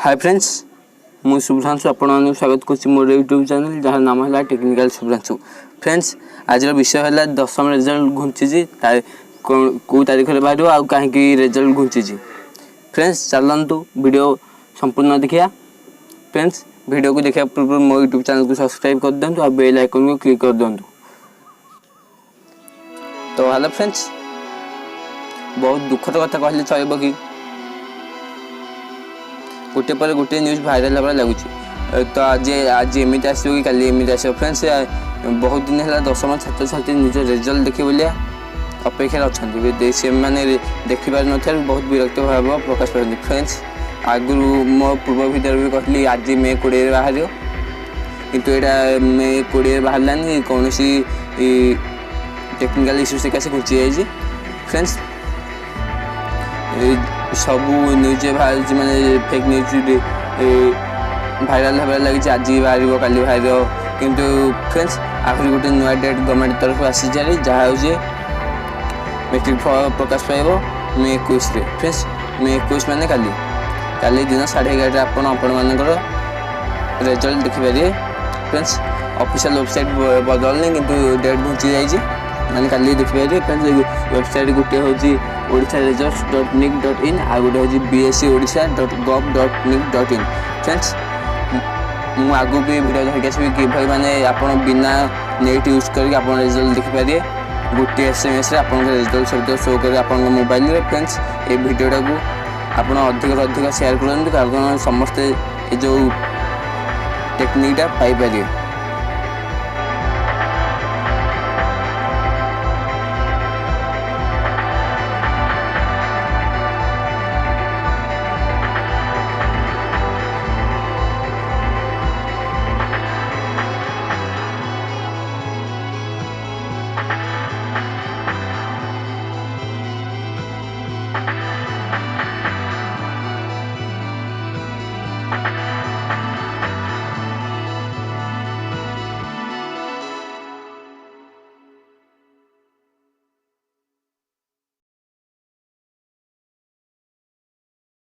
Hi friends, मु शुभ्रांशु आपको स्वागत कर मोर यूट्यूब चैनल जहाँ नाम है टेक्निकल शुभ्रांशु। फ्रेंड्स, आज विषय है 10th रिजल्ट घुंची कौ तारीख में बाहर आउ कहीं रिजल्ट घुंची। फ्रेंड्स, चलतु वीडियो संपूर्ण देखिया। फ्रेंड्स, वीडियो को देखा पूर्व मो यूट्यूब चैनल को सब्सक्राइब कर दिंतु और बेल आइकन को क्लिक कर दिंतु। तो हेलो फ्रेंड्स, बहुत दुखद कथा कहले चलो कि गोटे पर गोटे न्यूज भाइराल होगा लगुच। तो आज एमती आसो कि काली एमती आस। फ्रेंड्स, बहुत दिन है 10th छात्र छात्री निज रिजल्ट देखिए बोलिया अपेक्षा अच्छा से मैंने देखिपार न बहुत विरक्त भाव प्रकाश करते। फ्रेंड्स, आगु मो पूर्व भिडियो भी कहली आज May 20 बाहर किंतु यहाँ May 20 बाहर कौन टेक्निकल इश्यू से कैसे घुंची जाए। फ्रेंड्स, सबू न्यूज बाहर माने फेक न्यूज भाइराल होगा लगी आज बाहर काली बाहर किंतु फ्रेंड्स आखिर गोटे नुआ डेट गवर्नमेंट तरफ आसी जाए जहाँ हूँ मेट्रिक फल प्रकाश पाइब May 21। फ्रेंड्स, May 21 माने काली दिन 11:30 आपण रिजल्ट देखिपारे। फ्रेंड्स, ऑफिशियल वेबसाइट बदलनी किंतु डेट घुंची जाइए मैंने काली देखिपारे। फ्रेंड्स, वेबसाइट गोटे हूँ odisharesults.nic.in आ गोटे हूँ bscodisha.gov.nic.in। फ्रेंड्स, मु आगु भी वीडियो धरिक आसबि कि भाई माने आपण बिना नेट यूज करके आप रिजल्ट देखिपारे। गोटे SMS आप रिजल्ट सब शो कर आप मोबाइल में। फ्रेंड्स, ये वीडियोटा को आप अधिक शेयर करूँ कारण समस्ते जो टेक्निकटा पाइपर।